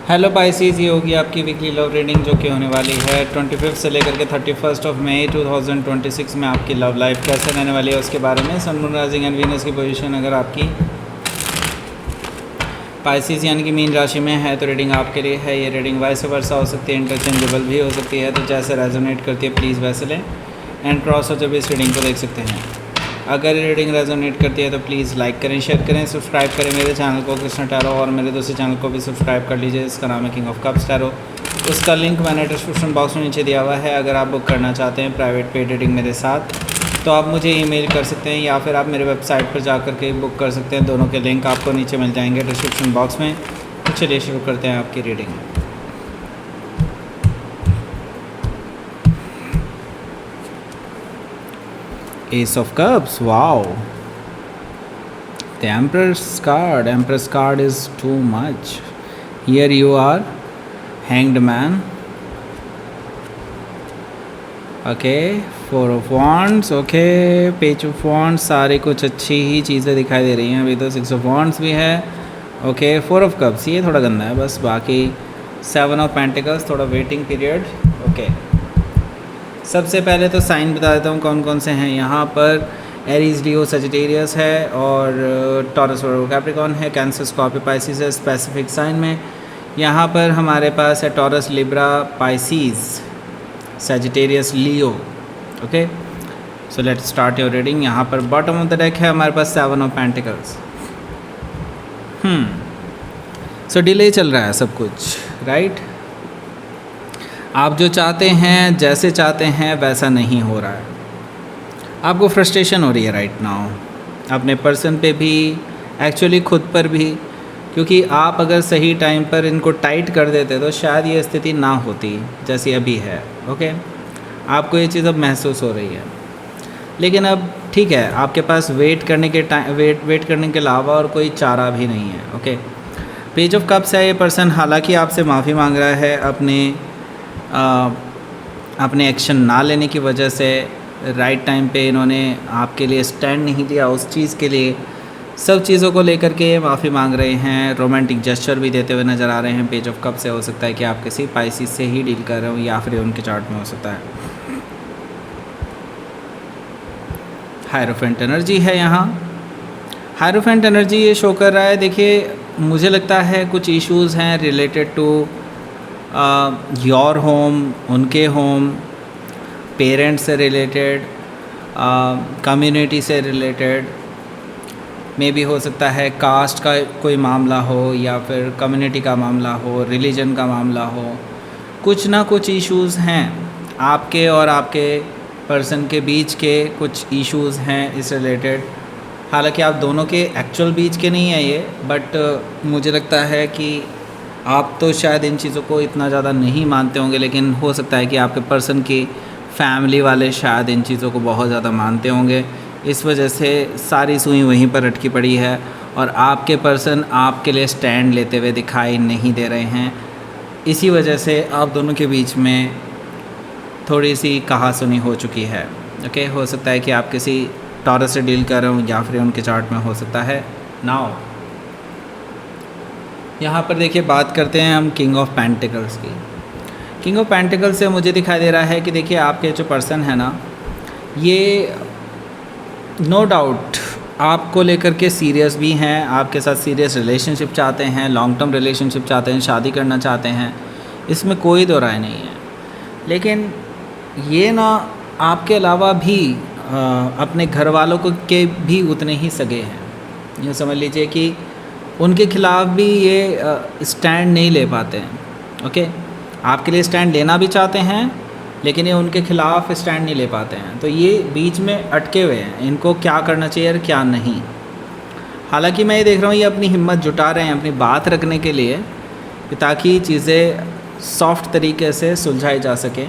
Hello Pisces, ये होगी आपकी वीकली लव रीडिंग जो कि होने वाली है 25 से लेकर के 31 मई 2026 में। आपकी लव लाइफ कैसे रहने वाली है उसके बारे में। Sun moon rising and Venus की पोजीशन अगर आपकी पाइसीज यानी कि मीन राशि में है तो रीडिंग आपके लिए है। ये रीडिंग वाइस वर्सा हो सकती है, इंटरचेंजेबल भी हो सकती है, तो जैसे रेजोनेट करती है प्लीज़ वैसे लें एंड क्रॉस हो जब इस रीडिंग को देख सकते हैं। अगर ये रीडिंग रेजोनेट करती है तो प्लीज़ लाइक करें, शेयर करें, सब्सक्राइब करें मेरे चैनल को कृष्णा टैरो, और मेरे दूसरे चैनल को भी सब्सक्राइब कर लीजिए, इसका नाम है किंग ऑफ कप्स टैरो। उसका लिंक मैंने डिस्क्रिप्शन बॉक्स में नीचे दिया हुआ है। अगर आप बुक करना चाहते हैं प्राइवेट पेड रीडिंग मेरे साथ तो आप मुझे ईमेल कर सकते हैं या फिर आप मेरे वेबसाइट पर जा कर के बुक कर सकते हैं। दोनों के लिंक आपको नीचे मिल जाएंगे डिस्क्रिप्शन बॉक्स में। तो चलिए शुरू करते हैं आपकी reading. Ace of Cups, wow. The Empress card is too much. Here you are, Hanged Man. Okay, Four of Wands, okay, Page of Wands, सारे कुछ अच्छी ही चीज़ें दिखाई दे रही हैं। अभी तो Six of Wands भी है, ओके। Four of Cups ये थोड़ा गंदा है बस, बाकी Seven of Pentacles थोड़ा वेटिंग पीरियड, ओके। सबसे पहले तो साइन बता देता हूँ कौन कौन से हैं यहाँ पर। एरीज, लियो, सजिटेरियस है, और टॉरस, वर्गो, कैप्रिकॉर्न है, कैंसर, स्कॉर्पियो, पाइसिस है स्पेसिफिक साइन में। यहाँ पर हमारे पास है Taurus, Libra, Pisces, Sagittarius, Leo, okay. So let's start your reading. यहाँ पर बॉटम ऑफ द डेक है हमारे पास seven of pentacles. So delay चल रहा है सब कुछ, राइट। आप जो चाहते हैं, जैसे चाहते हैं वैसा नहीं हो रहा है। आपको फ्रस्ट्रेशन हो रही है राइट नाउ, अपने पर्सन पे भी, एक्चुअली खुद पर भी, क्योंकि आप अगर सही टाइम पर इनको टाइट कर देते तो शायद ये स्थिति ना होती जैसी अभी है, ओके। आपको ये चीज़ अब महसूस हो रही है, लेकिन अब ठीक है, आपके पास वेट करने के अलावा और कोई चारा भी नहीं है, ओके। पेज ऑफ कप्स है ये पर्सन, हालांकि आपसे माफ़ी मांग रहा है अपने एक्शन ना लेने की वजह से। राइट टाइम पे इन्होंने आपके लिए स्टैंड नहीं लिया, उस चीज़ के लिए, सब चीज़ों को लेकर के माफ़ी मांग रहे हैं। रोमांटिक जेस्चर भी देते हुए नज़र आ रहे हैं। पेज ऑफ कप से हो सकता है कि आप किसी पाइसिस से ही डील कर रहे हो या फिर उनके चार्ट में हो सकता है। हायरोफेंट एनर्जी है यहाँ। हायरोफेंट एनर्जी ये शो कर रहा है, देखिए मुझे लगता है कुछ इश्यूज़ हैं रिलेटेड टू योर होम, उनके होम, पेरेंट्स से रिलेटेड, कम्युनिटी से रिलेटेड, मे बी हो सकता है कास्ट का कोई मामला हो या फिर कम्युनिटी का मामला हो, रिलीजन का मामला हो। कुछ ना कुछ इश्यूज़ हैं आपके और आपके पर्सन के बीच के, कुछ इश्यूज़ हैं इस रिलेटेड। हालांकि आप दोनों के एक्चुअल बीच के नहीं है ये, बट मुझे लगता है कि आप तो शायद इन चीज़ों को इतना ज़्यादा नहीं मानते होंगे, लेकिन हो सकता है कि आपके पर्सन की फैमिली वाले शायद इन चीज़ों को बहुत ज़्यादा मानते होंगे। इस वजह से सारी सुई वहीं पर अटकी पड़ी है और आपके पर्सन आपके लिए स्टैंड लेते हुए दिखाई नहीं दे रहे हैं। इसी वजह से आप दोनों के बीच में थोड़ी सी कहासुनी हो चुकी है, ओके। हो सकता है कि आप किसी टॉरस से डील कर रहे हो या फिर उनके चार्ट में हो सकता है। नाउ यहाँ पर देखिए बात करते हैं हम किंग ऑफ पेंटिकल्स की। किंग ऑफ पेंटिकल्स से मुझे दिखाई दे रहा है कि देखिए आपके जो पर्सन है ना, ये नो डाउट आपको लेकर के सीरियस भी हैं, आपके साथ सीरियस रिलेशनशिप चाहते हैं, लॉन्ग टर्म रिलेशनशिप चाहते हैं, शादी करना चाहते हैं, इसमें कोई दो राय नहीं है। लेकिन ये ना आपके अलावा भी अपने घर वालों के भी उतने ही सगे हैं। ये समझ लीजिए कि उनके खिलाफ भी ये स्टैंड नहीं ले पाते हैं, ओके। आपके लिए स्टैंड लेना भी चाहते हैं लेकिन ये उनके खिलाफ स्टैंड नहीं ले पाते हैं, तो ये बीच में अटके हुए हैं। इनको क्या करना चाहिए और क्या नहीं। हालांकि मैं ये देख रहा हूँ ये अपनी हिम्मत जुटा रहे हैं अपनी बात रखने के लिए, ताकि चीज़ें सॉफ्ट तरीके से सुलझाई जा सके।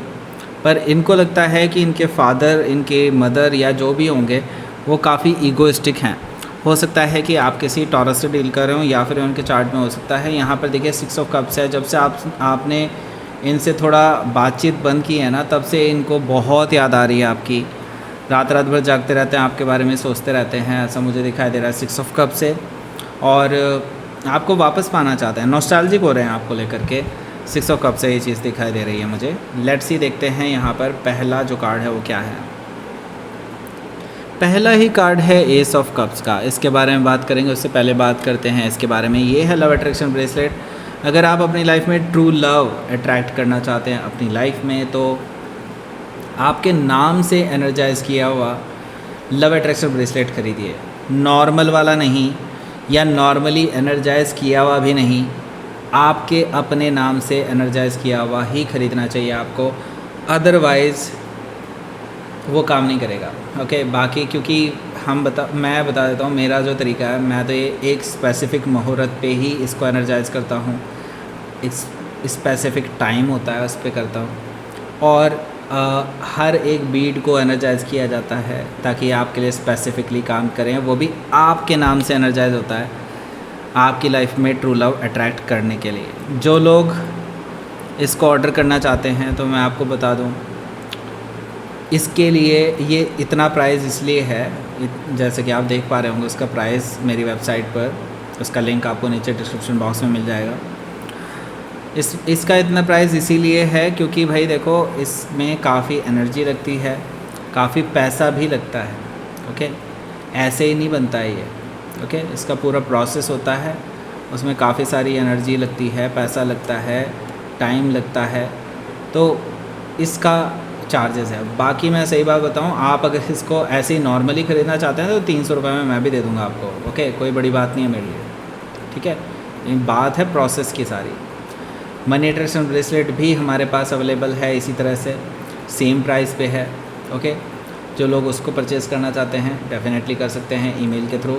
पर इनको लगता है कि इनके फादर, इनके मदर या जो भी होंगे वो काफ़ी ईगोइस्टिक हैं। हो सकता है कि आप किसी टॉरस से डील कर रहे हो या फिर उनके चार्ट में हो सकता है। यहाँ पर देखिए सिक्स ऑफ कप्स है। जब से आपने इनसे थोड़ा बातचीत बंद की है ना, तब से इनको बहुत याद आ रही है आपकी। रात रात भर जागते रहते हैं, आपके बारे में सोचते रहते हैं, ऐसा मुझे दिखाई दे रहा है सिक्स ऑफ कप से। और आपको वापस पाना चाहते हैं, नॉस्टैल्जिक हो रहे हैं आपको लेकर के। 6 ऑफ कप से ये चीज़ दिखाई दे रही है मुझे। लेट्स सी देखते हैं यहाँ पर पहला जो कार्ड है वो क्या है। पहला ही कार्ड है एस ऑफ कप्स का। इसके बारे में बात करेंगे, उससे पहले बात करते हैं इसके बारे में। ये है लव अट्रैक्शन ब्रेसलेट। अगर आप अपनी लाइफ में ट्रू लव अट्रैक्ट करना चाहते हैं अपनी लाइफ में, तो आपके नाम से एनर्जाइज किया हुआ लव अट्रैक्शन ब्रेसलेट खरीदिए। नॉर्मल वाला नहीं, या नॉर्मली एनर्जाइज किया हुआ भी नहीं, आपके अपने नाम से एनर्जाइज किया हुआ ही खरीदना चाहिए आपको, अदरवाइज़ वो काम नहीं करेगा। ओके, बाकी क्योंकि मैं बता देता हूँ मेरा जो तरीका है, मैं तो ये एक स्पेसिफ़िक मुहूर्त पे ही इसको एनर्जाइज करता हूँ। एक स्पेसिफ़िक टाइम होता है उस पर करता हूँ, और हर एक बीड को एनर्जाइज किया जाता है ताकि आपके लिए स्पेसिफ़िकली काम करें। वो भी आपके नाम से एनर्जाइज होता है आपकी लाइफ में ट्रू लव अट्रैक्ट करने के लिए। जो लोग इसको ऑर्डर करना चाहते हैं, तो मैं आपको बता दूँ, इसके लिए ये इतना प्राइस इसलिए है, जैसे कि आप देख पा रहे होंगे उसका प्राइस मेरी वेबसाइट पर, उसका लिंक आपको नीचे डिस्क्रिप्शन बॉक्स में मिल जाएगा। इसका इतना प्राइस इसीलिए है क्योंकि भाई देखो, इसमें काफ़ी एनर्जी लगती है, काफ़ी पैसा भी लगता है। ओके, ऐसे ही नहीं बनता है ये। ओके, इसका पूरा प्रोसेस होता है, उसमें काफ़ी सारी एनर्जी लगती है, पैसा लगता है, टाइम लगता है, तो इसका चार्जेस है। बाकी मैं सही बात बताऊं, आप अगर इसको ऐसे ही नॉर्मली ख़रीदना चाहते हैं तो 300 रुपये में मैं भी दे दूंगा आपको। ओके, कोई बड़ी बात नहीं है मेरे लिए, ठीक है। ये बात है प्रोसेस की सारी। मनी अट्रैक्शन ब्रेसलेट भी हमारे पास अवेलेबल है इसी तरह से, सेम प्राइस पे है। ओके, जो लोग उसको परचेज़ करना चाहते हैं डेफिनेटली कर सकते हैं ईमेल के थ्रू।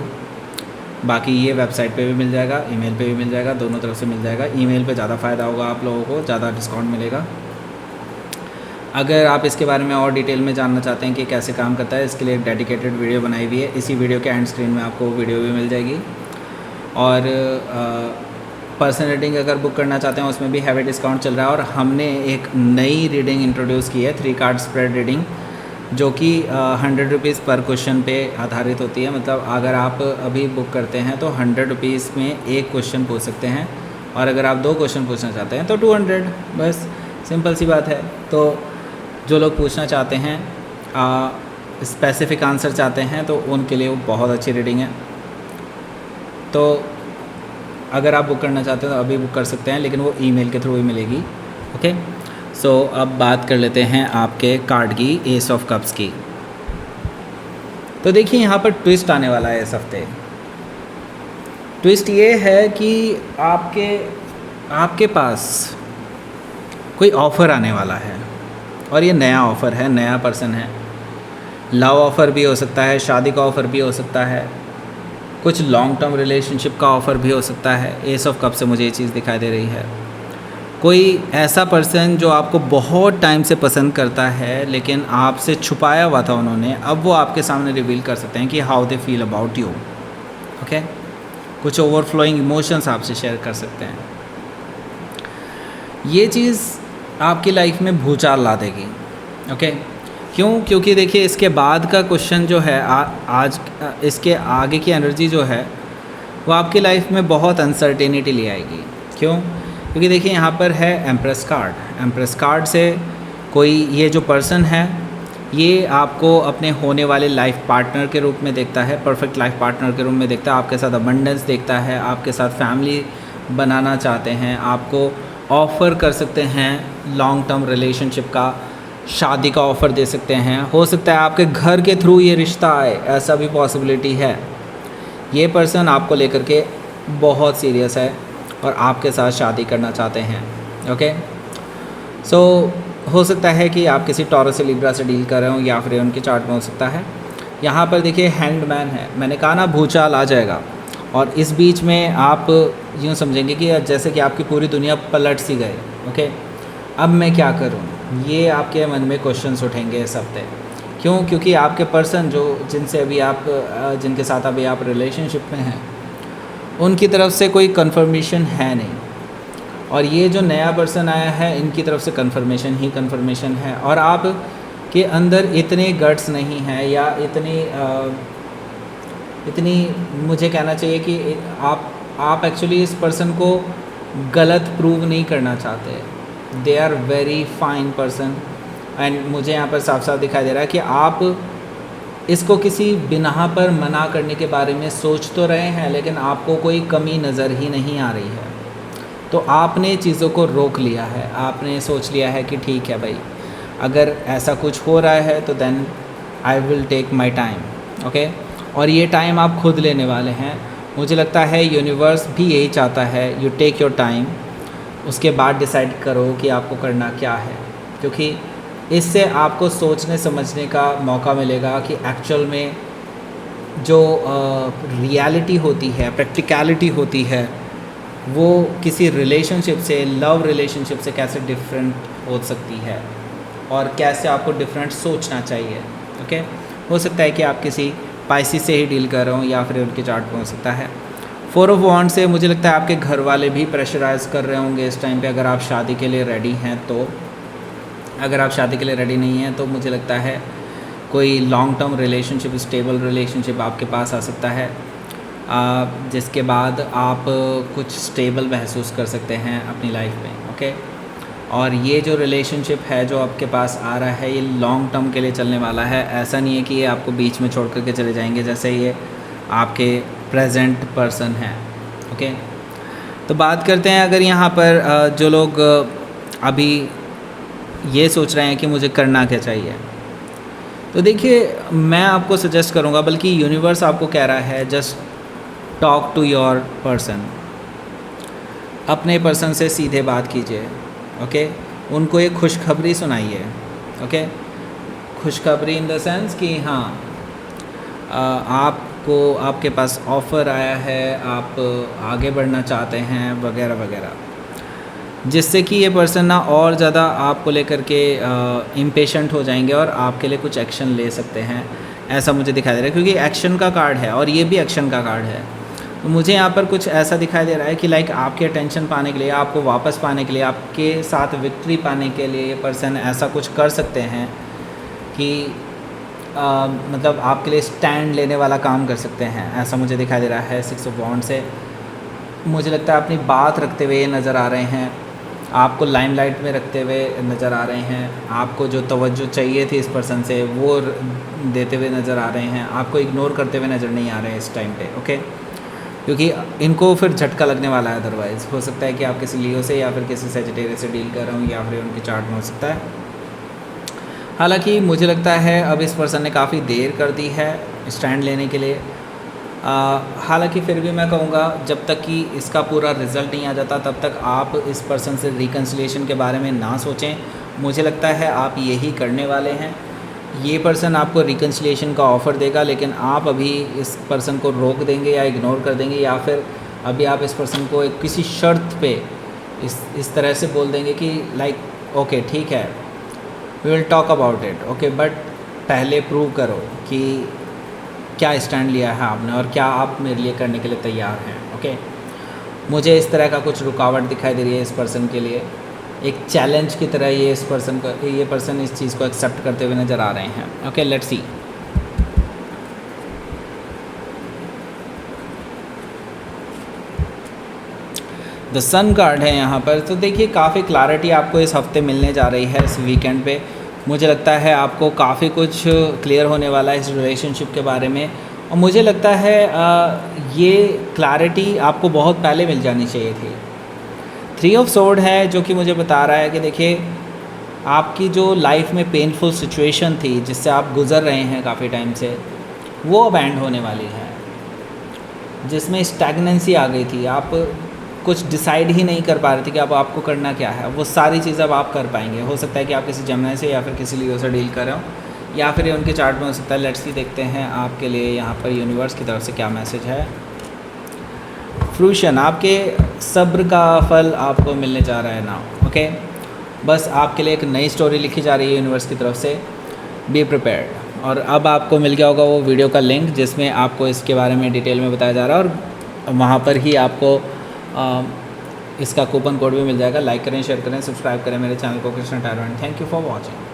बाकी ये वेबसाइट पे भी मिल जाएगा, ईमेल पे भी मिल जाएगा, दोनों तरफ से मिल जाएगा। ईमेल पे ज़्यादा फ़ायदा होगा आप लोगों को, ज़्यादा डिस्काउंट मिलेगा। अगर आप इसके बारे में और डिटेल में जानना चाहते हैं कि कैसे काम करता है, इसके लिए एक डेडिकेटेड वीडियो बनाई हुई है। इसी वीडियो के एंड स्क्रीन में आपको वीडियो भी मिल जाएगी। और पर्सनल रीडिंग अगर बुक करना चाहते हैं उसमें भी हैवी डिस्काउंट चल रहा है। और हमने एक नई रीडिंग इंट्रोड्यूस की है, 3 कार्ड स्प्रेड रीडिंग, जो कि 100 रुपीज़ पर क्वेश्चन पे आधारित होती है। मतलब अगर आप अभी बुक करते हैं तो 100 रुपीज़ में एक क्वेश्चन पूछ सकते हैं, और अगर आप 2 क्वेश्चन पूछना चाहते हैं तो 200। बस सिंपल सी बात है। तो जो लोग पूछना चाहते हैं, स्पेसिफिक आंसर चाहते हैं, तो उनके लिए वो बहुत अच्छी रीडिंग है। तो अगर आप बुक करना चाहते हैं तो अभी बुक कर सकते हैं, लेकिन वो ईमेल के थ्रू ही मिलेगी। ओके, सो अब बात कर लेते हैं आपके कार्ड की, एस ऑफ कप्स की। तो देखिए यहाँ पर ट्विस्ट आने वाला है इस हफ्ते। ट्विस्ट ये है कि आपके पास कोई ऑफ़र आने वाला है, और ये नया ऑफ़र है, नया पर्सन है। लव ऑफ़र भी हो सकता है, शादी का ऑफ़र भी हो सकता है, कुछ लॉन्ग टर्म रिलेशनशिप का ऑफ़र भी हो सकता है। एस ऑफ कप से मुझे ये चीज़ दिखाई दे रही है। कोई ऐसा पर्सन जो आपको बहुत टाइम से पसंद करता है, लेकिन आपसे छुपाया हुआ था उन्होंने, अब वो आपके सामने रिवील कर सकते हैं कि how they feel about you. Okay, कुछ ओवरफ्लोइंग इमोशंस आपसे शेयर कर सकते हैं। ये चीज़ आपकी लाइफ में भूचाल ला देगी। ओके, क्यों? क्योंकि देखिए इसके बाद का क्वेश्चन जो है, आज इसके आगे की एनर्जी जो है वो आपकी लाइफ में बहुत अनसर्टेनिटी ले आएगी। क्यों? क्योंकि देखिए यहाँ पर है एम्प्रेस कार्ड। एम्प्रेस कार्ड से कोई, ये जो पर्सन है ये आपको अपने होने वाले लाइफ पार्टनर के रूप में देखता है, परफेक्ट लाइफ पार्टनर के रूप में देखता है। आपके साथ अबंडेंस देखता है, आपके साथ फैमिली बनाना चाहते हैं, आपको ऑफ़र कर सकते हैं लॉन्ग टर्म रिलेशनशिप का, शादी का ऑफ़र दे सकते हैं। हो सकता है आपके घर के थ्रू ये रिश्ता आए, ऐसा भी पॉसिबिलिटी है। ये पर्सन आपको लेकर के बहुत सीरियस है और आपके साथ शादी करना चाहते हैं। ओके, सो हो सकता है कि आप किसी टॉरस से लिब्रा से डील कर रहे हो, या फिर उनके चार्ट में हो सकता है। यहाँ पर देखिए हैंग्ड मैन है। मैंने कहा ना भूचाल आ जाएगा, और इस बीच में आप यूँ समझेंगे कि जैसे कि आपकी पूरी दुनिया पलट सी गई। ओके, अब मैं क्या करूँ, ये आपके मन में क्वेश्चंस उठेंगे इस हफ्ते। क्यों? क्योंकि आपके पर्सन जिनके साथ अभी आप रिलेशनशिप में हैं, उनकी तरफ से कोई कंफर्मेशन है नहीं, और ये जो नया पर्सन आया है इनकी तरफ से कंफर्मेशन ही कंफर्मेशन है। और आप के अंदर इतने गट्स नहीं है, या इतनी मुझे कहना चाहिए कि आप आप एक्चुअली इस पर्सन को गलत प्रूव नहीं करना चाहते। They are very fine person and मुझे यहाँ पर साफ साफ दिखाई दे रहा है कि आप इसको किसी बिना पर मना करने के बारे में सोच तो रहे हैं, लेकिन आपको कोई कमी नज़र ही नहीं आ रही है। तो आपने चीज़ों को रोक लिया है, आपने सोच लिया है कि ठीक है भाई, अगर ऐसा कुछ हो रहा है तो then I will take my time. Okay, और ये टाइम आप खुद लेने वाले हैं। मुझे लगता है यूनिवर्स भी यही चाहता है, यू टेक योर टाइम, उसके बाद डिसाइड करो कि आपको करना क्या है, क्योंकि इससे आपको सोचने समझने का मौका मिलेगा कि एक्चुअल में जो रियलिटी होती है, प्रैक्टिकलिटी होती है, वो किसी रिलेशनशिप से, लव रिलेशनशिप से कैसे डिफरेंट हो सकती है और कैसे आपको डिफरेंट सोचना चाहिए। ओके, हो सकता है कि आप किसी पाइसी से ही डील कर रहे हो या फिर उनके चार्ट पे हो सकता है। 4 ऑफ वॉन्ड से मुझे लगता है आपके घर वाले भी प्रेशराइज़ कर रहे होंगे इस टाइम पे, अगर आप शादी के लिए रेडी हैं तो। अगर आप शादी के लिए रेडी नहीं हैं तो मुझे लगता है कोई long term relationship, stable relationship आपके पास आ सकता है, जिसके बाद आप कुछ स्टेबल महसूस कर सकते हैं अपनी लाइफ में। ओके, और ये जो रिलेशनशिप है जो आपके पास आ रहा है, ये लॉन्ग टर्म के लिए चलने वाला है। ऐसा नहीं है कि ये आपको बीच में छोड़ करके चले जाएंगे, जैसे ये आपके प्रेजेंट पर्सन है। ओके, तो बात करते हैं अगर यहाँ पर जो लोग अभी ये सोच रहे हैं कि मुझे करना क्या चाहिए, तो देखिए मैं आपको सजेस्ट करूँगा, बल्कि यूनिवर्स आपको कह रहा है, just talk to your person. अपने पर्सन से सीधे बात कीजिए। ओके, उनको एक खुशखबरी सुनाइए। ओके, खुशखबरी इन द सेंस कि हाँ, आपको आपके पास ऑफ़र आया है, आप आगे बढ़ना चाहते हैं वगैरह वगैरह, जिससे कि ये पर्सन ना और ज़्यादा आपको लेकर के इम्पेशेंट हो जाएंगे और आपके लिए कुछ एक्शन ले सकते हैं। ऐसा मुझे दिखाई दे रहा है, क्योंकि एक्शन का कार्ड है और ये भी एक्शन का कार्ड है। तो मुझे यहाँ पर कुछ ऐसा दिखाई दे रहा है कि लाइक आपके अटेंशन पाने के लिए, आपको वापस पाने के लिए, आपके साथ विक्ट्री पाने के लिए ये पर्सन ऐसा कुछ कर सकते हैं कि मतलब आपके लिए स्टैंड लेने वाला काम कर सकते हैं। ऐसा मुझे दिखाई दे रहा है 6 ऑफ वॉन्ड से। मुझे लगता है अपनी बात रखते हुए ये नज़र आ रहे हैं, आपको लाइमलाइट में रखते हुए नज़र आ रहे हैं, आपको जो तवज्जो चाहिए थी इस पर्सन से वो देते हुए नज़र आ रहे हैं, आपको इग्नोर करते हुए नज़र नहीं आ रहे हैं इस टाइम पे। ओके, क्योंकि इनको फिर झटका लगने वाला है। अदरवाइज़ हो सकता है कि आप किसी लियो से या फिर किसी सजिटेरियस से डील कर रहे हो, या फिर उनके चार्ट में हो सकता है। हालांकि मुझे लगता है अब इस पर्सन ने काफ़ी देर कर दी है स्टैंड लेने के लिए। हालांकि फिर भी मैं कहूँगा जब तक कि इसका पूरा रिज़ल्ट नहीं आ जाता तब तक आप इस पर्सन से रिकन्सिलिएशन के बारे में ना सोचें। मुझे लगता है आप यही करने वाले हैं। ये पर्सन आपको रिकन्सिलिएशन का ऑफ़र देगा, लेकिन आप अभी इस पर्सन को रोक देंगे या इग्नोर कर देंगे, या फिर अभी आप इस पर्सन को किसी शर्त पे इस तरह से बोल देंगे कि लाइक ओके ठीक है, we will talk about it. Okay, but पहले प्रूव करो कि क्या स्टैंड लिया है आपने और क्या आप मेरे लिए करने के लिए तैयार हैं। ओके, मुझे इस तरह का कुछ रुकावट दिखाई दे रही है इस पर्सन के लिए, एक चैलेंज की तरह ये पर्सन इस चीज़ को एक्सेप्ट करते हुए नज़र आ रहे हैं। Okay, let's see. The sun card है यहाँ पर। तो देखिए काफ़ी क्लैरिटी आपको इस हफ्ते मिलने जा रही है, इस वीकेंड पे। मुझे लगता है आपको काफ़ी कुछ क्लियर होने वाला है इस रिलेशनशिप के बारे में, और मुझे लगता है ये क्लैरिटी आपको बहुत पहले मिल जानी चाहिए थी। 3 ऑफ सोर्ड है जो कि मुझे बता रहा है कि देखिए आपकी जो लाइफ में पेनफुल सिचुएशन थी जिससे आप गुज़र रहे हैं काफ़ी टाइम से, वो अब एंड होने वाली है, जिसमें स्टैग्नेंसी आ गई थी। आप कुछ डिसाइड ही नहीं कर पा रहे थे कि अब आपको करना क्या है। वो सारी चीज़ अब आप कर पाएंगे। हो सकता है कि आप किसी जेमिनी से या फिर किसी लियो से डील कर रहे हो, या फिर उनके चार्ट में हो सकता है। लेट्स सी, देखते हैं आपके लिए यहाँ पर यूनिवर्स की तरफ से क्या मैसेज है। फ्रूशन, आपके सब्र का फल आपको मिलने जा रहा है ना। ओके, बस आपके लिए एक नई स्टोरी लिखी जा रही है यूनिवर्स की तरफ से। Be prepared. और अब आपको मिल गया होगा वो वीडियो का लिंक जिसमें आपको इसके बारे में डिटेल में बताया जा रहा है, और वहाँ पर ही आपको इसका कूपन कोड भी मिल जाएगा। लाइक करें, शेयर करें, सब्सक्राइब करें मेरे चैनल को Krishna tarot. Thank you for watching.